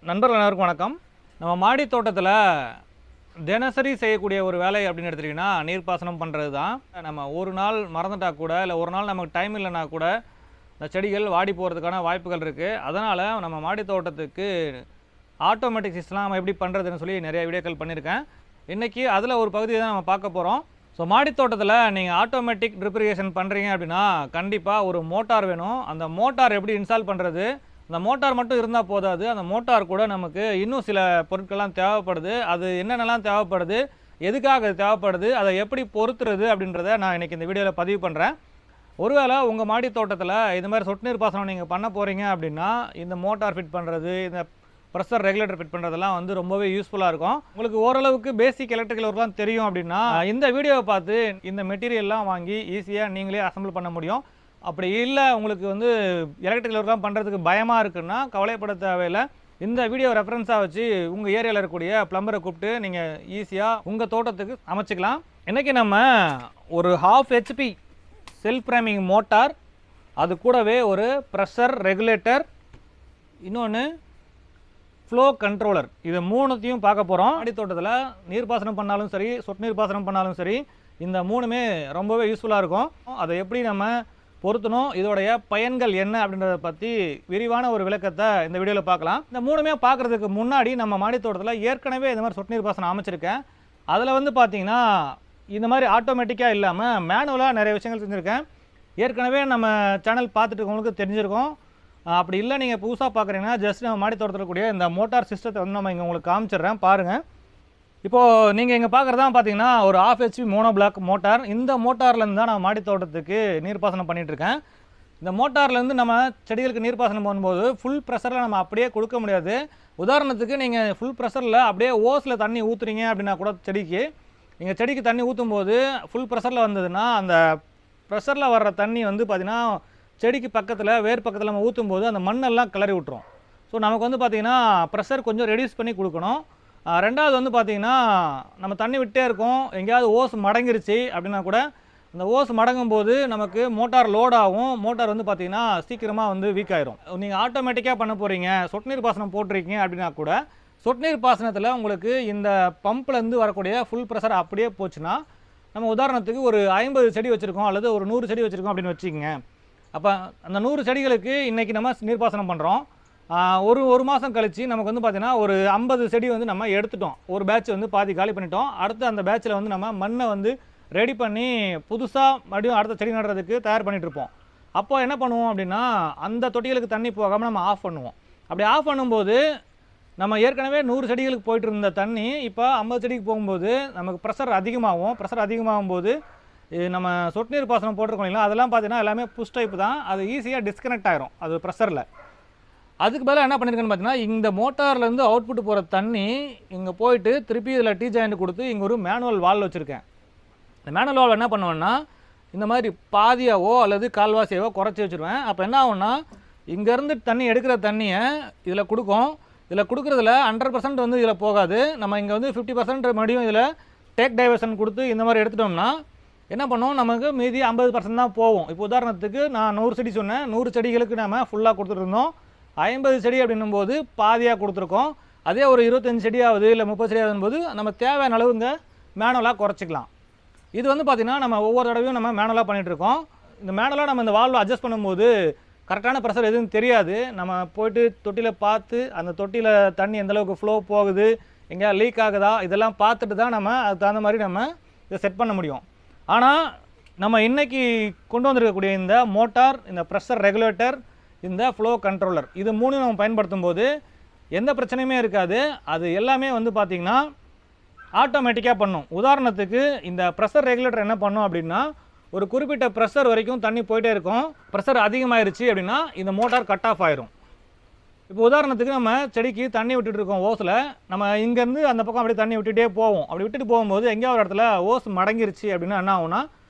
நண்பர்கள் அனைவருக்கும் வணக்கம். நம்ம மாடி தோட்டத்தில் தினசரி செய்யக்கூடிய ஒரு வேலை அப்படின்னு எடுத்துட்டிங்கன்னா நீர்ப்பாசனம் பண்ணுறது தான். நம்ம ஒரு நாள் மறந்துட்டா கூட இல்லை ஒரு நாள் நமக்கு டைம் இல்லைனா கூட இந்த செடிகள் வாடி போகிறதுக்கான வாய்ப்புகள் இருக்குது. அதனால் நம்ம மாடி தோட்டத்துக்கு ஆட்டோமேட்டிக் சிஸ்டம்லாம் நம்ம எப்படி பண்ணுறதுன்னு சொல்லி நிறைய வீடியோக்கள் பண்ணியிருக்கேன். இன்றைக்கி அதில் ஒரு பகுதியை தான் நம்ம பார்க்க போகிறோம். ஸோ மாடி தோட்டத்தில் நீங்கள் ஆட்டோமேட்டிக் ட்ரிப் இரிகேஷன் பண்ணுறீங்க அப்படின்னா கண்டிப்பாக ஒரு மோட்டார் வேணும். அந்த மோட்டார் எப்படி இன்ஸ்டால் பண்ணுறது, அந்த மோட்டார் மட்டும் இருந்தால் போதாது, அந்த மோட்டார் கூட நமக்கு இன்னும் சில பொருட்கள்லாம் தேவைப்படுது. அது என்னென்னலாம் தேவைப்படுது, எதுக்காக அது தேவைப்படுது, அதை எப்படி பொருத்துறது அப்படின்றத நான் இன்றைக்கி இந்த வீடியோவில் பதிவு பண்ணுறேன். ஒருவேளை உங்கள் மாடி தோட்டத்தில் இது மாதிரி சொட்டு நீர் பாசனம் நீங்கள் பண்ண போகிறீங்க அப்படின்னா இந்த மோட்டார் ஃபிட் பண்ணுறது, இந்த ப்ரெஷர் ரெகுலேட்டர் ஃபிட் பண்ணுறதெல்லாம் வந்து ரொம்பவே யூஸ்ஃபுல்லாக இருக்கும். உங்களுக்கு ஓரளவுக்கு பேசிக் எலக்ட்ரிக்கல் ஒர்க்லாம் தெரியும் அப்படின்னா இந்த வீடியோவை பார்த்து இந்த மெட்டீரியல்லாம் வாங்கி ஈஸியாக நீங்களே அசம்பிள் பண்ண முடியும். அப்படி இல்லை உங்களுக்கு வந்து எலக்ட்ரிக்கல் ஒர்க்லாம் பண்ணுறதுக்கு பயமாக இருக்குன்னா கவலைப்பட தேவையில்லை. இந்த வீடியோ ரெஃபரன்ஸாக வச்சு உங்கள் ஏரியாவில் இருக்கக்கூடிய ப்ளம்பரை கூப்பிட்டு நீங்கள் ஈஸியாக உங்கள் தோட்டத்துக்கு அமைச்சிக்கலாம். இன்றைக்கி நம்ம ஒரு 1/2 HP செல்ஃப் ப்ரைமிங் மோட்டார், அது கூடவே ஒரு ப்ரெஷர் ரெகுலேட்டர், இன்னொன்று ஃப்ளோ கண்ட்ரோலர், இது மூணுத்தையும் பார்க்க போகிறோம். மாடி தோட்டத்தில் நீர்ப்பாசனம் பண்ணாலும் சரி, சொட்டு நீர் பாசனம் பண்ணாலும் சரி, இந்த மூணுமே ரொம்பவே யூஸ்ஃபுல்லாக இருக்கும். அதை எப்படி நம்ம பொருத்தணும், இதோடைய பயன்கள் என்ன அப்படின்றத பற்றி விரிவான ஒரு விளக்கத்தை இந்த வீடியோவில் பார்க்கலாம். இந்த மூணுமே பார்க்குறதுக்கு முன்னாடி நம்ம மாடி தோட்டத்தில் ஏற்கனவே இந்த மாதிரி சொட்டு நீர் பாசனம் அமைச்சிருக்கேன். அதில் வந்து பார்த்திங்கன்னா இந்த மாதிரி ஆட்டோமேட்டிக்காக இல்லாமல் மேனுவலாக நிறைய விஷயங்கள் செஞ்சுருக்கேன். ஏற்கனவே நம்ம சேனல் பார்த்துட்டு இருக்கவங்களுக்கு தெரிஞ்சிருக்கும். அப்படி இல்லை நீங்கள் புதுசாக பார்க்குறீங்கன்னா ஜஸ்ட் நம்ம மாடி தோட்டத்தில் கூடிய இந்த மோட்டார் சிஸ்டத்தை வந்து நம்ம இங்கே உங்களுக்கு காமிச்சிடுறேன் பாருங்கள். இப்போது நீங்கள் இங்கே பார்க்குறதான் பார்த்தீங்கன்னா ஒரு 1/2 HP மோனோ பிளாக் மோட்டார். இந்த மோட்டார்லேருந்து தான் நான் மாடி தோட்டத்துக்கு நீர்ப்பாசனம் பண்ணிகிட்ருக்கேன். இந்த மோட்டார்லேருந்து நம்ம செடிகளுக்கு நீர்ப்பாசனம் பண்ணும்போது ஃபுல் ப்ரெஷரில் நம்ம அப்படியே கொடுக்க முடியாது. உதாரணத்துக்கு நீங்கள் ஃபுல் ப்ரெஷரில் அப்படியே ஓஸில் தண்ணி ஊற்றுறீங்க அப்படின்னா கூட நீங்கள் செடிக்கு தண்ணி ஊற்றும் போது ஃபுல் ப்ரெஷரில் வந்ததுன்னா அந்த ப்ரெஷரில் வர்ற தண்ணி வந்து பார்த்திங்கன்னா செடிக்கு பக்கத்தில் வேர் பக்கத்தில் நம்ம ஊற்றும் போது அந்த மண்ணெல்லாம் கிளறி விட்டுரும். ஸோ நமக்கு வந்து பார்த்திங்கன்னா ப்ரெஷர் கொஞ்சம் ரெடியூஸ் பண்ணி கொடுக்கணும். ரெண்டாவது வந்து பார்த்திங்கன்னா நம்ம தண்ணி விட்டே இருக்கோம், எங்கேயாவது ஓஸ் மடங்கிருச்சு அப்படின்னா கூட அந்த ஓஸ் மடங்கும் போது நமக்கு மோட்டார் லோட் ஆகும். மோட்டார் வந்து பார்த்திங்கன்னா சீக்கிரமாக வந்து வீக் ஆயிரும். நீங்கள் ஆட்டோமேட்டிக்காக பண்ண போகிறீங்க, சொட்டு நீர் பாசனம் போட்டிருக்கீங்க அப்படின்னா கூட சொட்டு நீர் பாசனத்தில் உங்களுக்கு இந்த பம்ப்லேருந்து வரக்கூடிய ஃபுல் ப்ரெஷர் அப்படியே போச்சுன்னா, நம்ம உதாரணத்துக்கு ஒரு 50 செடி வச்சுருக்கோம் அல்லது ஒரு 100 செடி வச்சுருக்கோம் அப்படின்னு வச்சுக்கோங்க. அப்போ அந்த 100 செடிகளுக்கு இன்றைக்கி நம்ம நீர்ப்பாசனம் பண்ணுறோம். ஒரு மாதம் கழித்து நமக்கு வந்து பார்த்திங்கன்னா ஒரு 50 செடி வந்து நம்ம எடுத்துட்டோம். ஒரு பேட்ச் வந்து பாதி காலி பண்ணிட்டோம். அடுத்து அந்த பேட்சில் வந்து நம்ம மண்ணை வந்து ரெடி பண்ணி புதுசாக மறுபடியும் அடுத்த செடி நடுறதுக்கு தயார் பண்ணிகிட்ருப்போம். அப்போ என்ன பண்ணுவோம் அப்படின்னா அந்த தொட்டிகளுக்கு தண்ணி போகாமல் நம்ம ஆஃப் பண்ணுவோம். அப்படி ஆஃப் பண்ணும்போது நம்ம ஏற்கனவே 100 செடிகளுக்கு போயிட்டு இருந்த தண்ணி இப்போ 50 செடிக்கு போகும்போது நமக்கு ப்ரெஷர் அதிகமாகும். ப்ரெஷர் அதிகமாகும் போது நம்ம சொட்டு நீர் பாசனம் போட்டிருக்கோம் இல்லைங்களா, அதெல்லாம் பார்த்தீங்கன்னா எல்லாமே புஷ் டைப் தான். அது ஈஸியாக டிஸ்கனெக்ட் ஆகிரும் அது ப்ரெஷரில். அதுக்கு பதிலாக என்ன பண்ணியிருக்கேன்னு பார்த்தீங்கன்னா இந்த மோட்டார்லேருந்து அவுட்புட் போகிற தண்ணி இங்கே போயிட்டு திருப்பி இதில் டீ ஜாயிண்ட் கொடுத்து இங்கே ஒரு மேனுவல் வால்வ் வச்சுருக்கேன். இந்த மேனுவல் வால்வ் என்ன பண்ணுவேன்னா இந்த மாதிரி பாதியாவோ அல்லது கால்வாசியாவோ குறைச்சி வச்சுருவேன். அப்போ என்ன ஆகும்னா இங்கேருந்து தண்ணி எடுக்கிற தண்ணியை இதில் கொடுக்கும். இதில் கொடுக்குறதுல 100% வந்து இதில் போகாது. நம்ம இங்கே வந்து 50% மறுபடியும் இதில் டேக் டைவர்ஷன் கொடுத்து இந்த மாதிரி எடுத்துட்டோம்னா என்ன பண்ணுவோம், நமக்கு மீதி 50% தான் போகும். இப்போ உதாரணத்துக்கு நான் 100 செடி சொன்னேன், 100 செடிகளுக்கு நம்ம ஃபுல்லாக கொடுத்துருந்தோம். 50 செடி அப்படின்னும் போது பாதியாக கொடுத்துருக்கோம். அதே ஒரு 25 செடியாவது இல்லை 30 செடியாகுதுன்னு போது நம்ம தேவையான அளவு இங்கே மேனுவலாக குறைச்சிக்கலாம். இது வந்து பார்த்திங்கன்னா நம்ம ஒவ்வொரு தடவையும் நம்ம மேனுவலாக பண்ணிகிட்ருக்கோம். இந்த மேனுவலாக நம்ம இந்த வால்வை அட்ஜஸ்ட் பண்ணும்போது கரெக்டான ப்ரெஷர் எதுவும் தெரியாது. நம்ம போய்ட்டு தொட்டியில் பார்த்து அந்த தொட்டியில் தண்ணி எந்தளவுக்கு ஃப்ளோ போகுது, எங்கேயா லீக் ஆகுதா, இதெல்லாம் பார்த்துட்டு தான் நம்ம அதுக்கு தகுந்த மாதிரி நம்ம இதை செட் பண்ண முடியும். ஆனால் நம்ம இன்றைக்கி கொண்டு வந்திருக்கக்கூடிய இந்த மோட்டார், இந்த ப்ரெஷர் ரெகுலேட்டர், இந்த ஃப்ளோ கண்ட்ரோலர், இது மூணும் நம்ம பயன்படுத்தும் போது எந்த பிரச்சனையுமே இருக்காது. அது எல்லாமே வந்து பார்த்திங்கன்னா ஆட்டோமேட்டிக்காக பண்ணும். உதாரணத்துக்கு இந்த ப்ரெஷர் ரெகுலேட்டர் என்ன பண்ணும் அப்படின்னா ஒரு குறிப்பிட்ட ப்ரெஷர் வரைக்கும் தண்ணி போயிட்டே இருக்கும். ப்ரெஷர் அதிகமாகிருச்சு அப்படின்னா இந்த மோட்டார் கட் ஆஃப் ஆயிரும். இப்போ உதாரணத்துக்கு நம்ம செடிக்கு தண்ணி விட்டுட்டு இருக்கோம் ஓஸில், நம்ம இங்கேருந்து அந்த பக்கம் அப்படியே தண்ணி விட்டுகிட்டே போவோம். அப்படி விட்டுட்டு போகும்போது எங்கேயாவது ஒரு இடத்துல ஓஸ் மடங்கிருச்சு அப்படின்னா என்ன ஆகும்னா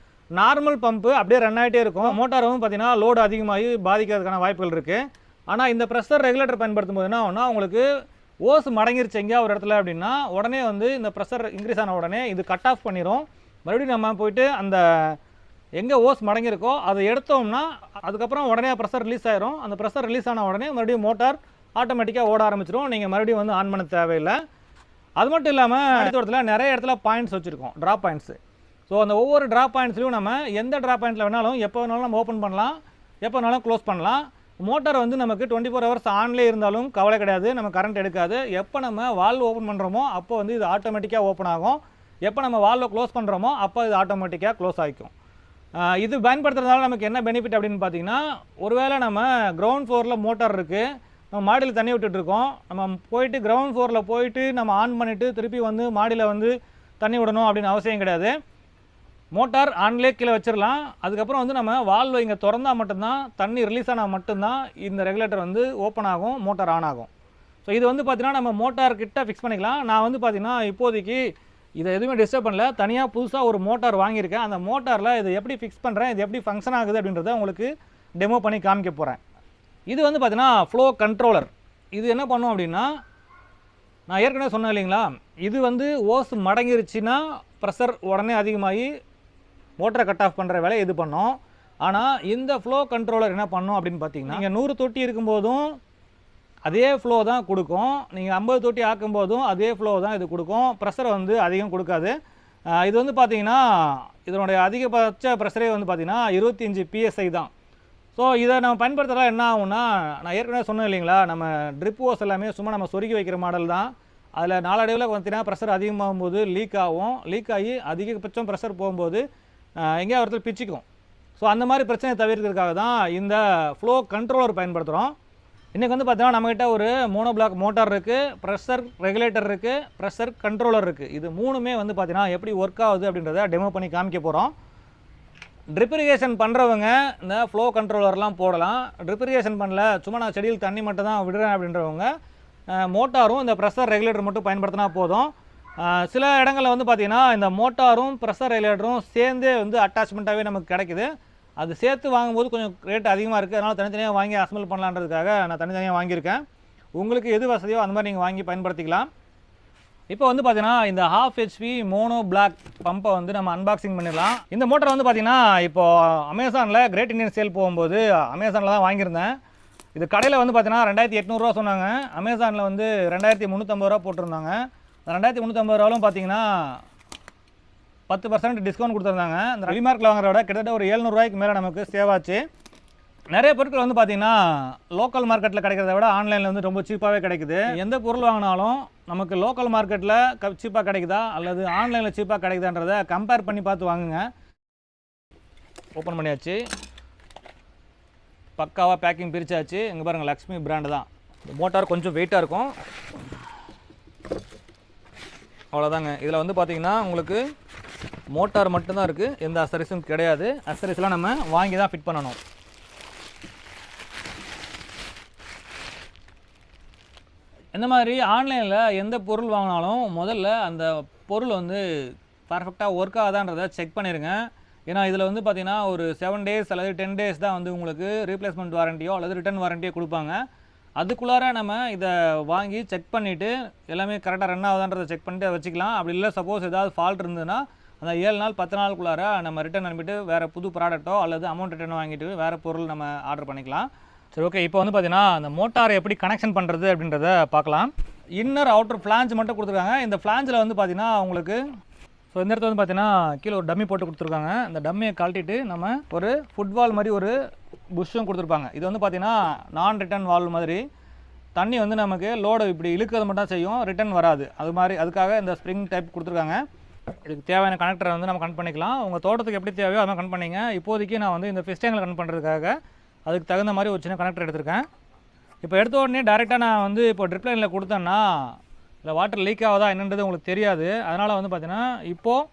நார்மல் பம்பு அப்படியே ரன் ஆகிட்டே இருக்கும். மோட்டார் வந்து பார்த்திங்கன்னா லோடு அதிகமாகி பாதிக்கிறதுக்கான வாய்ப்புகள் இருக்குது. ஆனால் இந்த ப்ரெஷர் ரெகுலேட்டர் பயன்படுத்தும் போது என்ன ஆகும்னா உங்களுக்கு ஓஸ் மடங்கிருச்சு எங்கேயாவது ஒரு இடத்துல அப்படின்னா உடனே வந்து இந்த ப்ரெஷர் இன்க்ரீஸ் ஆன உடனே இது கட் ஆஃப் பண்ணிடும். மறுபடியும் நம்ம போயிட்டு அந்த எங்கே ஓஸ் மடங்கிருக்கோ அதை எடுத்தோம்னா அதுக்கப்புறம் உடனே ப்ரெஷர் ரிலீஸ் ஆயிரும். அந்த ப்ரெஷர் ரிலீஸ் ஆன உடனே மறுபடியும் மோட்டார் ஆட்டோமேட்டிக்காக ஓட ஆரம்பிச்சிடும். நீங்கள் மறுபடியும் வந்து ஆன் பண்ண தேவையில்லை. அது மட்டும் இல்லாமல் அடுத்த நிறைய இடத்துல பாயிண்ட்ஸ் வச்சுருக்கோம், ட்ராப் பாயிண்ட்ஸு. ஸோ அந்த ஒவ்வொரு ட்ராப் பாயிண்ட்ஸ்லையும் நம்ம எந்த ட்ராப் பாயிண்ட்டில் வேணாலும் எப்போ வேணாலும் நம்ம ஓப்பன் பண்ணலாம், எப்போ வேணாலும் க்ளோஸ் பண்ணலாம். மோட்டார் வந்து நமக்கு 24 ஹவர்ஸ் ஆன்லேயே இருந்தாலும் கவலை கிடையாது, நம்ம கரண்ட் எடுக்காது. எப்போ நம்ம வால்வ் ஓப்பன் பண்ணுறோமோ அப்போ வந்து இது ஆட்டோமேட்டிக்காக ஓப்பன் ஆகும். எப்போ நம்ம வால்வை க்ளோஸ் பண்ணுறோமோ அப்போ இது ஆட்டோமேட்டிக்காக க்ளோஸ் ஆகிக்கும். இது பயன்படுத்துறதுனால நமக்கு என்ன பெனிஃபிட் அப்படின்னு பார்த்தீங்கன்னா, ஒருவேளை நம்ம கிரவுண்ட் ஃப்ளோரில் மோட்டார் இருக்குது, நம்ம மாடியில் தண்ணி விட்டுட்ருக்கோம், நம்ம போயிட்டு கிரவுண்ட் ஃப்ளோரில் போயிட்டு நம்ம ஆன் பண்ணிவிட்டு திருப்பி வந்து மாடியில் வந்து தண்ணி விடணும் அப்படின்னு அவசியம் கிடையாது. மோட்டார் ஆன்லேயே கீழே வச்சிடலாம். அதுக்கப்புறம் வந்து நம்ம வால்வை இங்கே திறந்தால் மட்டும்தான், தண்ணி ரிலீஸ் ஆனால் மட்டும்தான் இந்த ரெகுலேட்டர் வந்து ஓப்பன் ஆகும், மோட்டார் ஆன் ஆகும். ஸோ இது வந்து பார்த்திங்கன்னா நம்ம மோட்டார் கிட்ட ஃபிக்ஸ் பண்ணிக்கலாம். நான் வந்து பார்த்திங்கன்னா இப்போதைக்கு இதை எதுவுமே டிஸ்டர்ப் பண்ணல, தனியாக புதுசாக ஒரு மோட்டார் வாங்கியிருக்கேன். அந்த மோட்டாரில் இது எப்படி ஃபிக்ஸ் பண்ணுறேன், இது எப்படி ஃபங்க்ஷன் ஆகுது அப்படின்றத உங்களுக்கு டெமோ பண்ணி காமிக்க போகிறேன். இது வந்து பார்த்திங்கன்னா ஃப்ளோ கண்ட்ரோலர். இது என்ன பண்ணும் அப்படின்னா, நான் ஏற்கனவே சொன்னேன் இல்லைங்களா, இது வந்து ஓஸ் மடங்கிருச்சுன்னா ப்ரெஷர் உடனே அதிகமாகி மோட்டரை கட் ஆஃப் பண்ணுற வேலை இது பண்ணோம். ஆனால் இந்த ஃப்ளோ கண்ட்ரோலர் என்ன பண்ணோம் அப்படின்னு பார்த்தீங்கன்னா, நீங்கள் 100 தொட்டி இருக்கும்போதும் அதே ஃப்ளோ தான் கொடுக்கும், நீங்கள் 50 தொட்டி ஆக்கும்போதும் அதே ஃப்ளோ தான் இது கொடுக்கும். ப்ரெஷரை வந்து அதிகம் கொடுக்காது. இது வந்து பார்த்தீங்கன்னா இதனுடைய அதிகபட்ச ப்ரெஷரே வந்து பார்த்தீங்கன்னா 25 PSI தான். ஸோ இதை நம்ம பயன்படுத்துகிறதா என்ன ஆகும்னா, நான் ஏற்கனவே சொன்னேன் இல்லைங்களா, நம்ம ட்ரிப் ஓஸ் எல்லாமே சும்மா நம்ம சொருகி வைக்கிற மாடல் தான். அதில் நாளடைவில் பார்த்தீங்கன்னா ப்ரெஷர் அதிகமாகும் போது லீக் ஆகும், லீக் ஆகி அதிகபட்சம் ப்ரெஷர் போகும்போது எங்கேயா ஒருத்தர் பிச்சுக்கும். ஸோ அந்த மாதிரி பிரச்சனையை தவிர்க்கிறதுக்காக தான் இந்த ஃப்ளோ கண்ட்ரோலர் பயன்படுத்துகிறோம். இன்றைக்கி வந்து பார்த்தீங்கன்னா நம்மகிட்ட ஒரு மோனோ பிளாக் மோட்டார் இருக்குது, ப்ரெஷர் ரெகுலேட்டர் இருக்குது, ப்ரெஷர் கண்ட்ரோலர் இருக்குது. இது மூணுமே வந்து பார்த்தீங்கன்னா எப்படி ஒர்க் ஆகுது அப்படின்றத டெமோ பண்ணி காமிக்க போகிறோம். ட்ரிப் இரிகேஷன் பண்ணுறவங்க இந்த ஃப்ளோ கண்ட்ரோலர்லாம் போடலாம். ட்ரிப் இரிகேஷன் பண்ணல, சும்மா நான் செடியில் தண்ணி மட்டும் தான் விடுறேன் அப்படின்றவங்க மோட்டாரும் இந்த ப்ரெஷர் ரெகுலேட்டர் மட்டும் பயன்படுத்தினா போதும். சில இடங்களில் வந்து பார்த்திங்கன்னா இந்த மோட்டாரும் ப்ரெஷர் ரெகுலேட்டரும் சேர்ந்தே வந்து அட்டாச்மெண்ட்டாகவே நமக்கு கிடைக்குது. அது சேர்த்து வாங்கும்போது கொஞ்சம் ரேட் அதிகமாக இருக்குது, அதனால் தனித்தனியாக வாங்கி அசம்பிள் பண்ணலான்றதுக்காக நான் தனித்தனியாக வாங்கியிருக்கேன். உங்களுக்கு எது வசதியோ அந்த மாதிரி நீங்கள் வாங்கி பயன்படுத்திக்கலாம். இப்போ வந்து பார்த்தீங்கன்னா இந்த 1/2 HP மோனோ பிளாக் பம்பை வந்து நம்ம அன்பாக்சிங் பண்ணிடலாம். இந்த மோட்டர் வந்து பார்த்திங்கன்னா இப்போது அமேசானில் கிரேட் இண்டியன் சேல் போகும்போது அமேசானில் தான் வாங்கியிருந்தேன். இது கடையில் வந்து பார்த்தீங்கன்னா 2800 சொன்னாங்க, அமேசானில் வந்து 2350 போட்டிருந்தாங்க. 2350 பார்த்தீங்கன்னா 10% டிஸ்கவுண்ட் கொடுத்துருந்தாங்க. இந்த வெளிமார்க்கில் வாங்குறத விட கிட்டத்தட்ட ஒரு 700 மேலே நமக்கு சேவ் ஆச்சு. நிறைய பொருட்கள் வந்து பார்த்திங்கன்னா லோக்கல் மார்க்கெட்டில் கிடைக்கிறத விட ஆன்லைனில் வந்து ரொம்ப சீப்பாகவே கிடைக்குது. எந்த பொருள் வாங்கினாலும் நமக்கு லோக்கல் மார்க்கெட்டில் சீப்பாக கிடைக்குதா அல்லது ஆன்லைனில் சீப்பாக கிடைக்குதான்றதை கம்பேர் பண்ணி பார்த்து வாங்குங்க. ஓப்பன் பண்ணியாச்சு, பக்காவாக பேக்கிங் பிரித்தாச்சு. இங்கே பாருங்கள், லக்ஷ்மி பிராண்டு தான். இந்த மோட்டார் கொஞ்சம் வெயிட்டாக இருக்கும், அவ்வளோதாங்க. இதில் வந்து பார்த்திங்கன்னா உங்களுக்கு மோட்டார் மட்டும்தான் இருக்குது, எந்த அசரிஸும் கிடையாது. அசரிஸ்லாம் நம்ம வாங்கி தான் ஃபிட் பண்ணணும். இந்த மாதிரி ஆன்லைனில் எந்த பொருள் வாங்கினாலும் முதல்ல அந்த பொருள் வந்து பர்ஃபெக்டாக ஒர்க் ஆகுதான்றதை செக் பண்ணிடுங்க. ஏன்னா இதில் வந்து பார்த்திங்கன்னா ஒரு 7 days அல்லது 10 days தான் வந்து உங்களுக்கு ரீப்ளேஸ்மெண்ட் வாரண்டியோ அல்லது ரிட்டர்ன் வாரண்டியோ கொடுப்பாங்க. அதுக்குள்ளார நம்ம இதை வாங்கி செக் பண்ணிவிட்டு எல்லாமே கரெக்டாக ரன் ஆகுதான்றதை செக் பண்ணிட்டு வச்சுக்கலாம். அப்படி இல்லை, சப்போஸ் ஏதாவது ஃபால்ட் இருந்ததுன்னா அந்த 7 நாள் 10 நாளுக்குள்ளார நம்ம ரிட்டர்ன் அனுப்பிட்டு வேறு புது ப்ராடக்ட்டோ அல்லது அமௌண்ட் ரிட்டர்ன் வாங்கிட்டு வேறு பொருள் நம்ம ஆர்டர் பண்ணிக்கலாம். சரி, ஓகே. இப்போ வந்து பார்த்தீங்கன்னா அந்த மோட்டாரை எப்படி கனெக்ஷன் பண்ணுறது அப்படின்றத பார்க்கலாம். இன்னர் அவுட்டர் ஃப்ளான்ஜ் மட்டும் கொடுத்துருக்காங்க. இந்த ஃப்ளான்ஜில் வந்து பார்த்திங்கன்னா உங்களுக்கு இந்த இடத்துல வந்து பார்த்தீங்கன்னா கீழே ஒரு டம்மி போட்டு கொடுத்துருக்காங்க. இந்த டம்மியை கழட்டிட்டு நம்ம ஒரு ஃபுட்பால் மாதிரி ஒரு புஷ்ஷும் கொடுத்துருப்பாங்க. இது வந்து பார்த்திங்கன்னா நான் ரிட்டர்ன் வால்வ் மாதிரி, தண்ணி வந்து நமக்கு லோடு இப்படி இழுக்கிறது மட்டும் செய்யும், ரிட்டர்ன் வராது. அது மாதிரி அதுக்காக இந்த ஸ்ப்ரிங் டைப் கொடுத்துருக்காங்க. இதுக்கு தேவையான கனெக்டரை வந்து நம்ம கனெக்ட் பண்ணிக்கலாம். உங்கள் தோட்டத்துக்கு எப்படி தேவையோ அதை கனெக்ட் பண்ணிங்க. இப்போதைக்கு நான் வந்து இந்த ஃபிஷ் டேங்கில் கனெக்ட் பண்ணுறதுக்காக அதுக்கு தகுந்த மாதிரி ஒரு சின்ன கனெக்டர் எடுத்திருக்கேன். இப்போ எடுத்த உடனே டேரெக்டாக நான் வந்து இப்போ ட்ரிப் லைனில் கொடுத்தேன்னா இல்லை வாட்டர் லீக் ஆகுதா என்னன்றது உங்களுக்கு தெரியாது. அதனால் வந்து பார்த்தீங்கன்னா இப்போது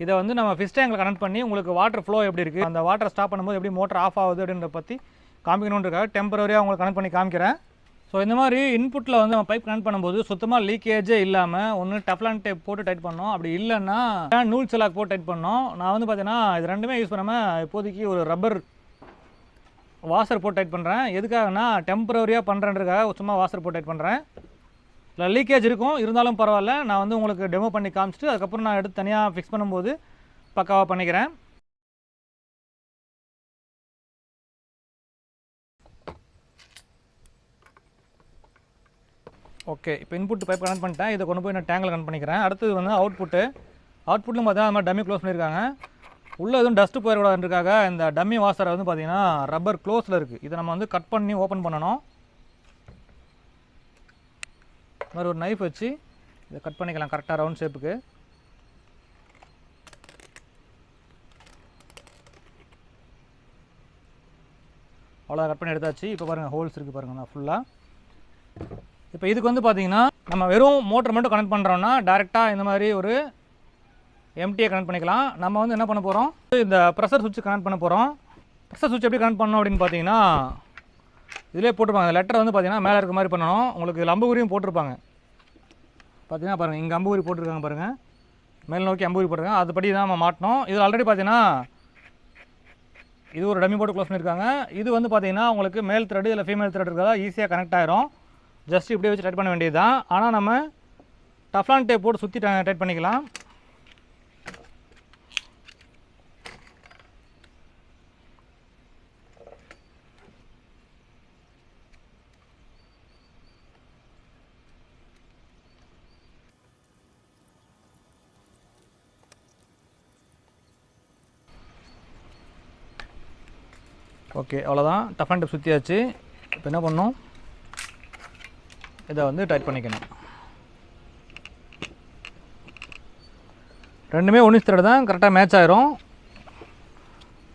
இதை வந்து நம்ம ஃபிஷ் டேங்கில் கனெக்ட் பண்ணி உங்களுக்கு வாட்டர் ஃப்ளோ எப்படி இருக்குது, அந்த வாட்டர் ஸ்டாப் பண்ணும்போது எப்படி மோட்டர் ஆஃப் ஆகுது அப்படின்றத பற்றி காமிக்கணுன்றதுக்காக டெம்பரரியாக உங்களுக்கு கனெக்ட் பண்ணி காமிக்கிறேன். ஸோ இந்த மாதிரி இன்புட்டில் வந்து நம்ம பைப் கனெக்ட் பண்ணும்போது சுத்தமாக லீக்கேஜே இல்லாமல் ஒன்று டெஃப்லான் டேப் போட்டு டைட் பண்ணோம், அப்படி இல்லைன்னா நூல் செலாக் போட்டு டைட் பண்ணோம். நான் வந்து பார்த்தீங்கன்னா இது ரெண்டுமே யூஸ் பண்ணாமல் இப்போதைக்கு ஒரு ரப்பர் வாஷர் போட்டு டைட் பண்ணுறேன். எதுக்காகனா டெம்பரரியாக பண்ணுறேன்றதுக்காக சும்மா வாஷர் போட்டு டைட் பண்ணுறேன். இல்லை லீக்கேஜ் இருக்கும், இருந்தாலும் பரவாயில்ல. நான் வந்து உங்களுக்கு டெமோ பண்ணி காமிச்சிட்டு அதுக்கப்புறம் நான் எடுத்து தனியாக ஃபிக்ஸ் பண்ணும்போது பக்காவாக பண்ணிக்கிறேன். ஓகே, இப்போ இன்புட் பைப் கனெக்ட் பண்ணிட்டேன். இதை கொண்டு போய் நான் டேங்கில் கனெக்ட் பண்ணிக்கிறேன். அடுத்தது வந்து அவுட்புட்டும் பார்த்தீங்கன்னா அது மாதிரி டம்மி க்ளோஸ் பண்ணியிருக்காங்க. உள்ளே எதுவும் டஸ்ட்டு போயிடக்கூடாதுன்றதுக்காக இந்த டம்மி வாசரை வந்து பார்த்தீங்கன்னா ரப்பர் க்ளோஸில் இருக்குது. இதை நம்ம வந்து கட் பண்ணி ஓப்பன் பண்ணணும். இது மாதிரி ஒரு நைஃப் வச்சு இதை கட் பண்ணிக்கலாம் கரெக்டாக ரவுண்ட் ஷேப்புக்கு. அவ்வளோ கட் பண்ணி எடுத்தாச்சு. இப்போ பாருங்கள் ஹோல்ஸ் இருக்குது பாருங்கள் நான் ஃபுல்லாக. இப்போ இதுக்கு வந்து பார்த்தீங்கன்னா நம்ம வெறும் மோட்டர் மட்டும் கனெக்ட் பண்ணுறோன்னா டேரெக்டாக இந்த மாதிரி ஒரு எம்டியை கனெக்ட் பண்ணிக்கலாம். நம்ம வந்து என்ன பண்ண போகிறோம், இந்த ப்ரெஷர் சுவிட்ச் கனெக்ட் பண்ண போகிறோம். ப்ரெஷர் சுவிட்ச் எப்படி கனெக்ட் பண்ணணும் அப்படின்னு பார்த்தீங்கன்னா இதிலே போட்டிருப்பாங்க. அந்த லெட்டரை வந்து பார்த்தீங்கன்னா மேலே இருக்க மாதிரி பண்ணணும். உங்களுக்கு இதில் அம்புகுறியும் போட்டிருப்பாங்க. பார்த்தீங்கன்னா பாருங்கள், இங்கே அம்புகுறி போட்டிருக்காங்க பாருங்கள், மேல் நோக்கி அம்புகுறி போட்டிருக்காங்க. அதுபடி தான் நம்ம மாட்டணும். இது ஆல்ரெடி பார்த்தீங்கன்னா இது ஒரு டம்மி போட்டு க்ளோஸ் பண்ணியிருக்காங்க. இது வந்து பார்த்தீங்கன்னா உங்களுக்கு மேல் த்ரெட் இல்லை ஃபீமேல் த்ரெட் இருக்கிறதா ஈஸியாக கனெக்ட் ஆகிரும். ஜஸ்ட் இப்படியே வச்சு டைட் பண்ண வேண்டியது தான். ஆனால் நம்ம டஃப்லான் டேப் போட்டு சுற்றி டைட் பண்ணிக்கலாம். ஓகே, அவ்வளோதான். டஃப்லான் டேப் சுற்றியாச்சு. இப்போ என்ன பண்ணணும், இதை வந்து டைட் பண்ணிக்கணும். ரெண்டுமே 19 த்ரெட் தான், கரெக்டாக மேட்ச் ஆயிரும்.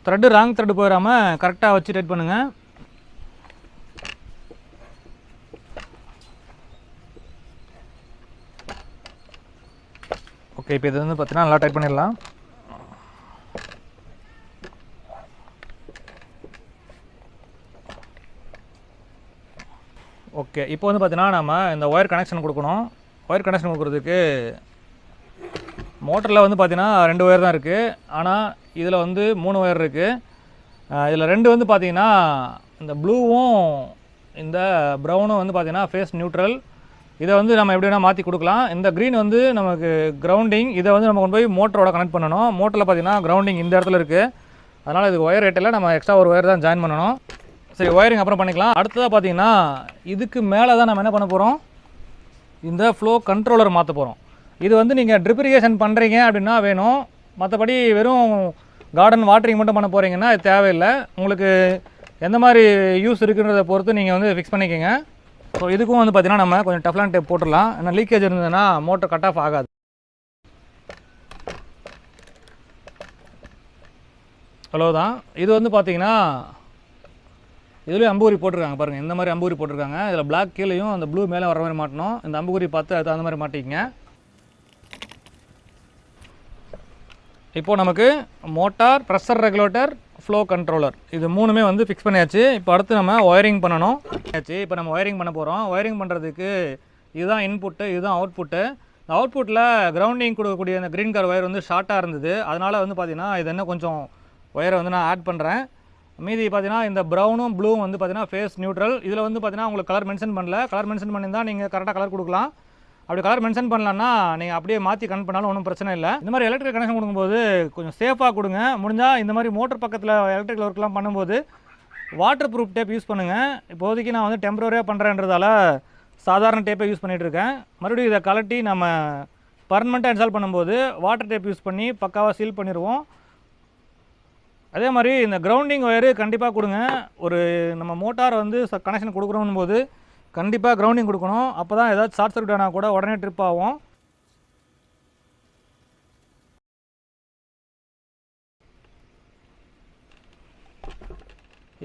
த்ரெட்டு ராங் த்ரெட்டு போயிடாமல் கரெக்டாக வச்சு டைட் பண்ணுங்கள். ஓகே, இப்போ இது வந்து பார்த்தீங்கன்னா நல்லா டைட் பண்ணிடலாம். ஓகே, இப்போ வந்து பார்த்தீங்கன்னா நம்ம இந்த ஒயர் கனெக்ஷன் கொடுக்கணும். ஒயர் கனெக்ஷன் கொடுக்குறதுக்கு மோட்டரில் வந்து பார்த்தீங்கன்னா 2 ஒயர் தான் இருக்குது. ஆனால் இதில் வந்து 3 ஒயர் இருக்குது. இதில் 2 வந்து பார்த்தீங்கன்னா இந்த ப்ளூவும் இந்த ப்ரௌனும் வந்து பார்த்தீங்கன்னா ஃபேஸ் நியூட்ரல். இதை வந்து நம்ம எப்படி வேணால் மாற்றி கொடுக்கலாம். இந்த க்ரீன் வந்து நமக்கு கிரவுண்டிங். இதை வந்து நம்ம கொண்டு போய் மோட்டரோட கனெக்ட் பண்ணணும். மோட்டரில் பார்த்தீங்கன்னா கிரவுண்டிங் இந்த இடத்துல இருக்குது. அதனால் இதுக்கு ஒயர் ரேட்டில் நம்ம எக்ஸ்ட்ரா ஒரு ஒயர் தான் ஜாயின் பண்ணணும். சரி, ஒயரிங் அப்புறம் பண்ணிக்கலாம். அடுத்ததாக பார்த்தீங்கன்னா இதுக்கு மேலே தான் நம்ம என்ன பண்ண போகிறோம், இந்த ஃப்ளோ கண்ட்ரோலர் மாற்ற போகிறோம். இது வந்து நீங்கள் ட்ரிப் இரிகேஷன் பண்ணுறீங்க அப்படின்னா வேணும். மற்றபடி வெறும் கார்டன் வாட்டரிங் மட்டும் பண்ண போகிறீங்கன்னா இது தேவையில்லை. உங்களுக்கு எந்த மாதிரி யூஸ் இருக்குன்றதை பொறுத்து நீங்கள் வந்து ஃபிக்ஸ் பண்ணிக்கோங்க. ஸோ இதுக்கும் வந்து பார்த்தீங்கன்னா நம்ம கொஞ்சம் டஃப்லான் டேப் போட்டுடலாம். ஏன்னா லீக்கேஜ் இருந்ததுன்னா மோட்டர் கட் ஆஃப் ஆகாது. அவ்வளோதான். இது வந்து பார்த்தீங்கன்னா இதுலேயும் அம்புகுறி போட்டிருக்காங்க பாருங்கள். இந்த மாதிரி அம்புகுறி போட்டிருக்காங்க. இதில் பிளாக் கீழேயும் அந்த ப்ளூ மேலே வர மாதிரி மாட்டணும். இந்த அம்புகுறி பார்த்து அது அந்த மாதிரி மாட்டிக்கங்க. இப்போது நமக்கு motor, pressure regulator, flow controller இது 3மே வந்து ஃபிக்ஸ் பண்ணியாச்சு. இப்போ அடுத்து நம்ம ஒயரிங் பண்ணணும். இப்போ நம்ம ஒயரிங் பண்ண போகிறோம். ஒயரிங் பண்ணுறதுக்கு இதுதான் இன்புட்டு, இதுதான் அவுட்புட்டு. இந்த அவுட்புட்டில் கிரவுண்டிங் கொடுக்கக்கூடிய அந்த க்ரீன் கலர் ஒயர் வந்து ஷார்ட்டாக இருந்தது. அதனால் வந்து பார்த்திங்கன்னா இது என்ன கொஞ்சம் ஒயரை வந்து நான் ஆட் பண்ணுறேன். மீதி பார்த்தீங்கன்னா இந்த ப்ரௌனும் ப்ளூவும் வந்து பார்த்தீங்கன்னா ஃபேஸ் நியூட்ரல். இதில் வந்து பார்த்தீங்கன்னா உங்களுக்கு கலர் மென்ஷன் பண்ணல. கலர் மென்ஷன் பண்ணியிருந்தால் நீங்கள் கரெக்டாக கலர் கொடுக்கலாம். அப்படி கலர் மென்ஷன் பண்ணலன்னா நீங்கள் அப்படியே மாற்றி கனெக்ட் பண்ணாலும் ஒன்றும் பிரச்சனை இல்லை. இந்த மாதிரி எலக்ட்ரிக் கனெக்ஷன் கொடுக்கும்போது கொஞ்சம் சேஃபாக கொடுங்க. முடிஞ்சால் இந்த மாதிரி மோட்டர் பக்கத்தில் எலக்ட்ரிக்கல் ஒர்க்லாம் பண்ணும்போது வாட்டர் ப்ரூஃப் டேப் யூஸ் பண்ணுங்கள். இப்போதைக்கு நான் வந்து டெம்பரரியாக பண்ணுறேன்றதால சாதாரண டேப்பை யூஸ் பண்ணிகிட்ருக்கேன். மறுபடியும் இதை கலட்டி நம்ம பர்மனெண்ட்டாக இன்ஸ்டால் பண்ணும்போது வாட்டர் டேப் யூஸ் பண்ணி பக்காவாக சீல் பண்ணிடுவோம். அதே மாதிரி இந்த கிரவுண்டிங் ஒயரு கண்டிப்பாக கொடுங்க. ஒரு நம்ம மோட்டார் வந்து கனெக்ஷன் கொடுக்குறோம் போது கண்டிப்பாக கிரவுண்டிங் கொடுக்கணும். அப்போ தான் ஏதாச்சும் ஷார்ட் சர்க்யூட் ஆனால் கூட உடனே ட்ரிப் ஆகும்.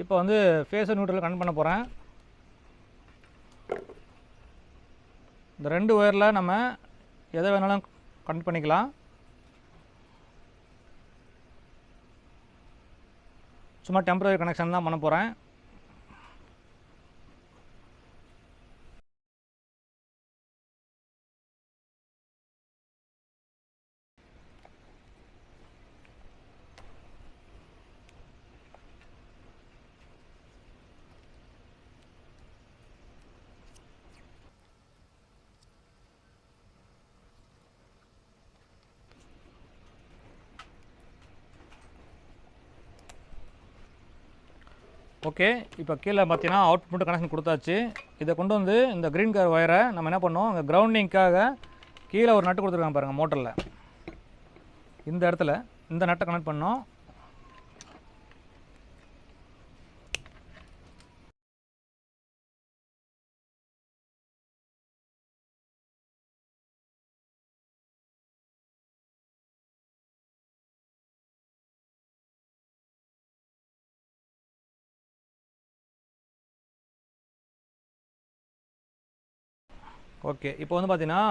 இப்போ வந்து ஃபேஸ் நியூட்ரல் கனெக்ட் பண்ண போகிறேன். இந்த 2 ஒயரில் நம்ம எதை வேணாலும் கனெக்ட் பண்ணிக்கலாம். சும்மா டெம்பரரி கனெக்ஷன் தான் பண்ண போகிறேன். ஓகே, இப்போ கீழே பார்த்தீங்கன்னா அவுட்புட் கனெக்ஷன் கொடுத்தாச்சு. இதை கொண்டு வந்து இந்த க்ரீன் கலர் ஒயரை நம்ம என்ன பண்ணோம், இங்கே கிரவுண்டிங்காக கீழே ஒரு நட்டு கொடுத்துருக்காங்க பாருங்கள் மோட்டரில். இந்த இடத்துல இந்த நட்டை கனெக்ட் பண்ணோம். ஓகே, இப்போ வந்து பார்த்தீங்கன்னா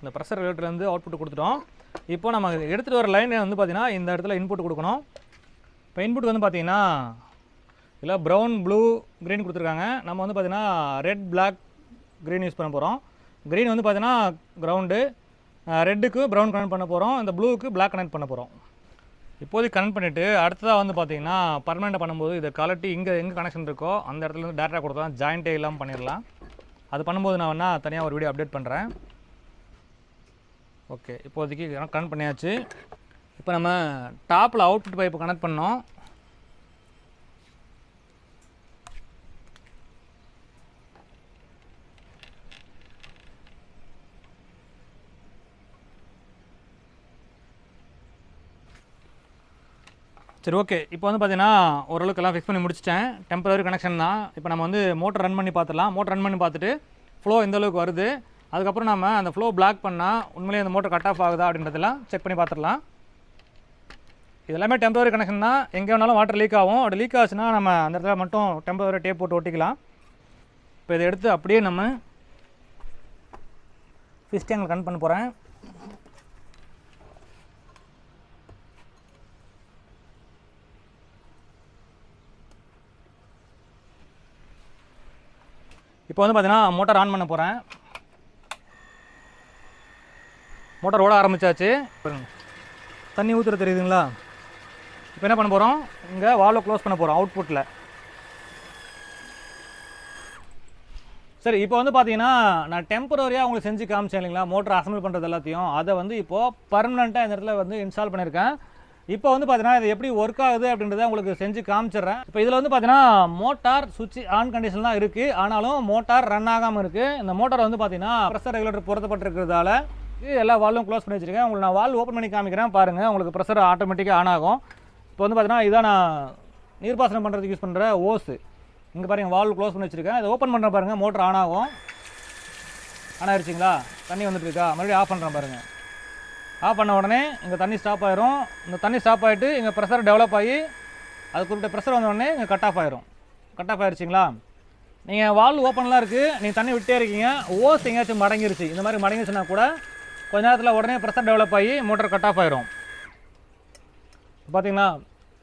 இந்த ப்ரெஷர் ரெகுலேட்டர்லேருந்து அவுட்புட் கொடுத்துட்டோம். இப்போ நம்ம எடுத்துகிட்டு வர லைன் வந்து பார்த்தீங்கன்னா இந்த இடத்துல இன்புட் கொடுக்கணும். இப்போ இன்புட் வந்து பார்த்தீங்கன்னா இல்லை ப்ரௌன், ப்ளூ, க்ரீன் கொடுத்துருக்காங்க. நம்ம வந்து பார்த்தீங்கன்னா ரெட், பிளாக், க்ரீன் யூஸ் பண்ண போகிறோம். க்ரீன் வந்து பார்த்தீங்கன்னா கிரவுண்டு, ரெட்டுக்கு ப்ரௌன் கனெக்ட் பண்ண போகிறோம், இந்த ப்ளூவுக்கு பிளாக் கனெக்ட் பண்ண போகிறோம். இப்போதைக்கு கனெக்ட் பண்ணிவிட்டு அடுத்ததாக வந்து பார்த்தீங்கன்னா பர்மனெண்ட்டாக பண்ணும்போது இதை கலட்டி இங்கே எங்கே கனெக்ஷன் இருக்கோ அந்த இடத்துல இருந்து டேரெக்டாக கொடுத்தா ஜாயிண்ட்டே இல்லாமல் பண்ணிடலாம். அது பண்ணும்போது நான் வேணா தனியாக ஒரு வீடியோ அப்டேட் பண்ணுறேன். ஓகே, இப்போதைக்கு கனெக்ட் பண்ணியாச்சு. இப்போ நம்ம டாப்பில் அவுட்புட் பைப்பு கனெக்ட் பண்ணோம். சரி, ஓகே, இப்போ வந்து பார்த்தீங்கன்னா ஓரளவுக்கு எல்லாம் ஃபிக்ஸ் பண்ணி முடிச்சிட்டேன். டெம்பரரி கனெக்ஷன் தான். இப்போ நம்ம வந்து மோட்டர் ரன் பண்ணி பார்த்துடலாம். மோட்டர் ரன் பண்ணி பார்த்துட்டு ஃப்ளோ எந்த அளவுக்கு வருது, அதுக்கப்புறம் நம்ம அந்த ஃப்ளோ பிளாக் பண்ணால் உண்மையிலேயே அந்த மோட்டர் கட் ஆஃப் ஆகுதா அப்படின்றதெல்லாம் செக் பண்ணி பார்த்துடலாம். இது எல்லாமே டெம்பரரி கனெக்ஷன் தான். எங்கே வேணாலும் வாட்டர் லீக் ஆகும். அப்படி லீக் ஆச்சுன்னா நம்ம அந்த இடத்துல மட்டும் டெம்பரரி டேப் போட்டு ஒட்டிக்கலாம். இப்போ இதை எடுத்து அப்படியே நம்ம ஃபிஷ் டேங்கில் கனெக்ட் பண்ண போகிறேன். இப்போ வந்து பார்த்தீங்கன்னா மோட்டார் ஆன் பண்ண போகிறேன். மோட்டார் ஓட ஆரம்பித்தாச்சு. தண்ணி ஊற்றுற தெரியுதுங்களா? இப்போ என்ன பண்ண போகிறோம், இங்கே வால்வை க்ளோஸ் பண்ண போகிறோம் அவுட்புட்டில். சரி, இப்போ வந்து பார்த்தீங்கன்னா நான் டெம்பரரியாக உங்களுக்கு செஞ்சு காமிச்சேன் இல்லைங்களா, மோட்டர் அசம்பிள் பண்ணுறது எல்லாத்தையும். அதை வந்து இப்போது பர்மனெண்ட்டாக இந்த இடத்துல வந்து இன்ஸ்டால் பண்ணியிருக்கேன். இப்போ வந்து பார்த்தீங்கன்னா இது எப்படி ஒர்க் ஆகுது அப்படின்றத உங்களுக்கு செஞ்சு காமிச்சிடுறேன். இப்போ இதில் வந்து பார்த்தீங்கன்னா மோட்டார் சுவிட்ச் ஆன் கண்டிஷன் தான் இருக்குது, ஆனாலும் மோட்டார் ரன் ஆகாமல் இருக்குது. இந்த மோட்டார் வந்து பார்த்தீங்கன்னா ப்ரெஷர் ரெகுலேட்டர் பொருத்தப்பட்டிருக்கிறதால எல்லா வால்வும் க்ளோஸ் பண்ணி வச்சுருக்கேன். உங்களுக்கு நான் வால்வ் ஓப்பன் பண்ணி காமிக்கிறேன் பாருங்கள். உங்களுக்கு ப்ரெஷர் ஆட்டோமேட்டிக்காக ஆன் ஆகும். இப்போ வந்து பார்த்தீங்கன்னா இதான் நான் நீர்ப்பாசனம் பண்ணுறதுக்கு யூஸ் பண்ணுற ஓஸு. இங்கே பாருங்கள் வால்வ் க்ளோஸ் பண்ணி வச்சுருக்கேன். இதை ஓப்பன் பண்ணுற பாருங்கள், மோட்டர் ஆன் ஆகும். ஆன் ஆயிடுச்சிங்களா? தண்ணி வந்துட்டு இருக்கா? மறுபடியும் ஆஃப் பண்ணுறேன் பாருங்கள். ஆஃப் பண்ண உடனே இங்கே தண்ணி ஸ்டாப் ஆயிரும். இந்த தண்ணி ஸ்டாப் ஆகிட்டு இங்கே ப்ரெஷர் டெவலப் ஆகி அது குறிப்பிட்ட ப்ரெஷர் வந்த உடனே இங்கே கட் ஆஃப் ஆயிரும். கட் ஆஃப் ஆயிடுச்சிங்களா? நீங்கள் வால்வ் ஓப்பன்லாம் இருக்குது, நீங்கள் தண்ணி விட்டே இருக்கீங்க, ஓஸ் எங்கேயாச்சும் மடங்கிருச்சு, இந்த மாதிரி மடங்கிருச்சுன்னா கூட கொஞ்ச நேரத்தில் உடனே ப்ரெஷர் டெவலப் ஆகி மோட்டர் கட் ஆஃப் ஆயிரும். பார்த்தீங்களா?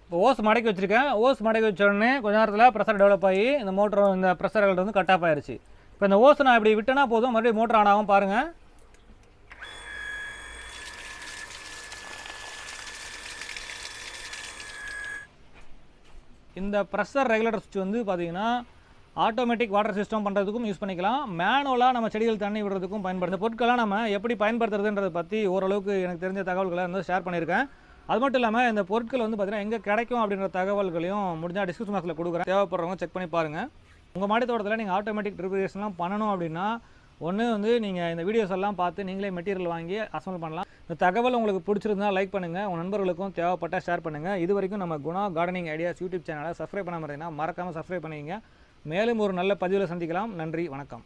இப்போ ஓஸ் மடக்கி வச்சுருக்கேன். ஓஸ் மடக்கி வச்ச உடனே கொஞ்ச நேரத்தில் ப்ரெஷர் டெவலப் ஆகி இந்த மோட்டர் இந்த ப்ரெஷர் வந்து கட் ஆஃப் ஆயிடுச்சு. இப்போ இந்த ஓஸ் நான் இப்படி விட்டேன்னா போதும், மறுபடியும் மோட்டர் ஆன் ஆகும் பாருங்கள். இந்த ப்ரெஷர் ரெகுலேட்டர் சுவிட்ச் வந்து பார்த்தீங்கன்னா ஆட்டோமேட்டிக் வாட்டர் சிஸ்டம் பண்ணுறதுக்கும் யூஸ் பண்ணிக்கலாம், மேனுவலாக நம்ம செடிகள் தண்ணி விடுறதுக்கும் பயன்படுது. இந்த பொருட்கள்லாம் நம்ம எப்படி பயன்படுத்துறதுன்றதை பற்றி ஓரளவுக்கு எனக்கு தெரிஞ்ச தகவல்களை வந்து ஷேர் பண்ணியிருக்கேன். அது மட்டும் இல்லாமல் இந்த பொருட்கள் வந்து பார்த்தீங்கன்னா எங்கே கிடைக்கும் அப்படின்ற தகவல்களையும் முடிஞ்சால் டிஸ்கிரிப்ஷன் பாக்ஸில் கொடுக்குறேன். தேவைப்படுறவங்க செக் பண்ணி பாருங்கள். உங்கள் மாடி தோட்டத்தில் நீங்கள் ஆட்டோமேட்டிக் ட்ரிபிகேஷன்லாம் பண்ணணும் அப்படின்னா ஒன்று வந்து நீங்கள் இந்த வீடியோஸ் எல்லாம் பார்த்து நீங்களே மெட்டீரியல் வாங்கி அசம்பிள் பண்ணலாம். இந்த தகவல் உங்களுக்கு பிடிச்சிருந்தால் லைக் பண்ணுங்கள், உங்கள் நண்பர்களுக்கும் தேவைப்பட்டால் ஷேர் பண்ணுங்கள். இது வரைக்கும் நம்ம குணா கார்டனிங் ஐடியாஸ் யூடியூப் சேனலை சப்ஸ்கிரைப் பண்ணாமல் இருந்தீங்கன்னா மறக்காமல் சப்ஸ்கிரைப் பண்ணிக்கங்க. மேலும் ஒரு நல்ல பதிவில் சந்திக்கலாம். நன்றி, வணக்கம்.